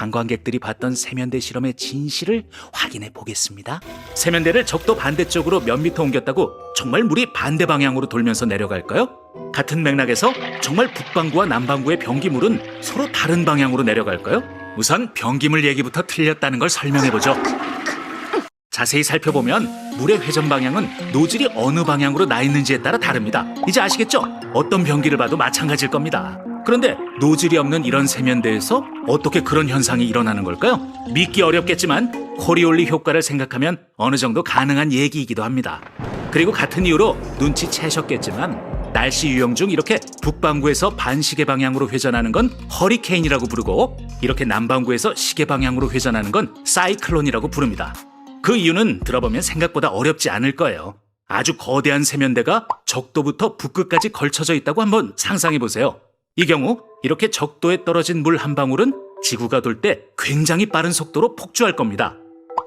관광객들이 봤던 세면대 실험의 진실을 확인해 보겠습니다. 세면대를 적도 반대쪽으로 몇 미터 옮겼다고 정말 물이 반대 방향으로 돌면서 내려갈까요? 같은 맥락에서 정말 북반구와 남반구의 변기물은 서로 다른 방향으로 내려갈까요? 우선 변기물 얘기부터 틀렸다는 걸 설명해보죠. 자세히 살펴보면 물의 회전 방향은 노즐이 어느 방향으로 나 있는지에 따라 다릅니다. 이제 아시겠죠? 어떤 변기를 봐도 마찬가지일 겁니다. 그런데 노즐이 없는 이런 세면대에서 어떻게 그런 현상이 일어나는 걸까요? 믿기 어렵겠지만 코리올리 효과를 생각하면 어느 정도 가능한 얘기이기도 합니다. 그리고 같은 이유로 눈치채셨겠지만 날씨 유형 중 이렇게 북반구에서 반시계 방향으로 회전하는 건 허리케인이라고 부르고 이렇게 남반구에서 시계 방향으로 회전하는 건 사이클론이라고 부릅니다. 그 이유는 들어보면 생각보다 어렵지 않을 거예요. 아주 거대한 세면대가 적도부터 북극까지 걸쳐져 있다고 한번 상상해 보세요. 이 경우 이렇게 적도에 떨어진 물 한 방울은 지구가 돌 때 굉장히 빠른 속도로 폭주할 겁니다.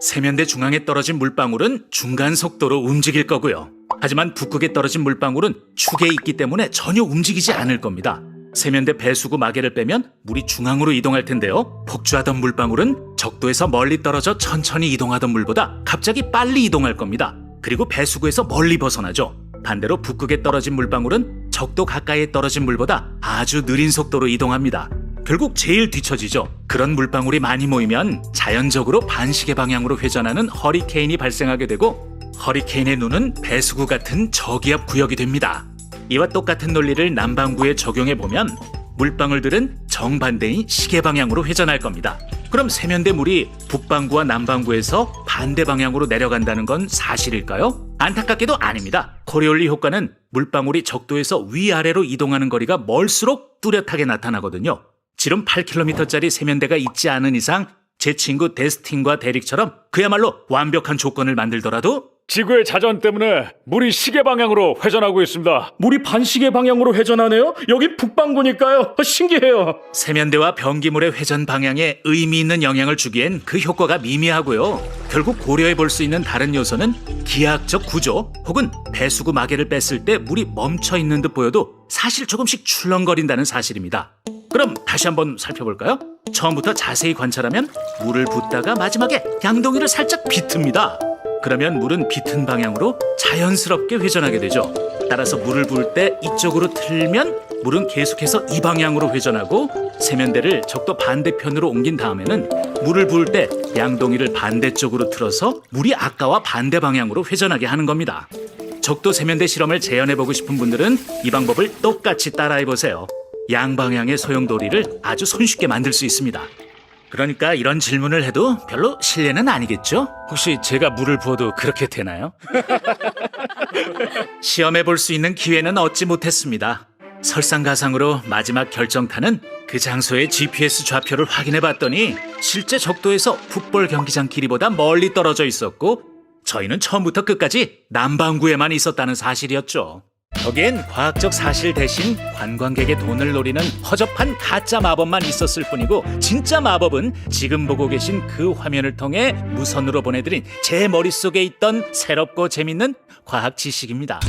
세면대 중앙에 떨어진 물방울은 중간 속도로 움직일 거고요. 하지만 북극에 떨어진 물방울은 축에 있기 때문에 전혀 움직이지 않을 겁니다. 세면대 배수구 마개를 빼면 물이 중앙으로 이동할 텐데요. 폭주하던 물방울은 적도에서 멀리 떨어져 천천히 이동하던 물보다 갑자기 빨리 이동할 겁니다. 그리고 배수구에서 멀리 벗어나죠. 반대로 북극에 떨어진 물방울은 적도 가까이에 떨어진 물보다 아주 느린 속도로 이동합니다. 결국 제일 뒤처지죠. 그런 물방울이 많이 모이면 자연적으로 반시계 방향으로 회전하는 허리케인이 발생하게 되고 허리케인의 눈은 배수구 같은 저기압 구역이 됩니다. 이와 똑같은 논리를 남반구에 적용해보면 물방울들은 정반대인 시계 방향으로 회전할 겁니다. 그럼 세면대 물이 북반구와 남반구에서 반대 방향으로 내려간다는 건 사실일까요? 안타깝게도 아닙니다. 코리올리 효과는 물방울이 적도에서 위아래로 이동하는 거리가 멀수록 뚜렷하게 나타나거든요. 지름 8km짜리 세면대가 있지 않은 이상 제 친구 데스틴과 데릭처럼 그야말로 완벽한 조건을 만들더라도 지구의 자전 때문에 물이 시계 방향으로 회전하고 있습니다. 물이 반시계 방향으로 회전하네요? 여기 북반구니까요. 신기해요. 세면대와 변기물의 회전 방향에 의미 있는 영향을 주기엔 그 효과가 미미하고요. 결국 고려해 볼 수 있는 다른 요소는 기하학적 구조 혹은 배수구 마개를 뺐을 때 물이 멈춰 있는 듯 보여도 사실 조금씩 출렁거린다는 사실입니다. 그럼 다시 한번 살펴볼까요? 처음부터 자세히 관찰하면 물을 붓다가 마지막에 양동이를 살짝 비틉니다. 그러면 물은 비튼 방향으로 자연스럽게 회전하게 되죠. 따라서 물을 부을 때 이쪽으로 틀면 물은 계속해서 이 방향으로 회전하고 세면대를 적도 반대편으로 옮긴 다음에는 물을 부을 때 양동이를 반대쪽으로 틀어서 물이 아까와 반대 방향으로 회전하게 하는 겁니다. 적도 세면대 실험을 재현해보고 싶은 분들은 이 방법을 똑같이 따라해보세요. 양방향의 소용돌이를 아주 손쉽게 만들 수 있습니다. 그러니까 이런 질문을 해도 별로 실례는 아니겠죠? 혹시 제가 물을 부어도 그렇게 되나요? 시험해 볼 수 있는 기회는 얻지 못했습니다. 설상가상으로 마지막 결정타는 그 장소의 GPS 좌표를 확인해 봤더니 실제 적도에서 풋볼 경기장 길이보다 멀리 떨어져 있었고 저희는 처음부터 끝까지 남반구에만 있었다는 사실이었죠. 거기엔 과학적 사실 대신 관광객의 돈을 노리는 허접한 가짜 마법만 있었을 뿐이고 진짜 마법은 지금 보고 계신 그 화면을 통해 무선으로 보내드린 제 머릿속에 있던 새롭고 재밌는 과학 지식입니다.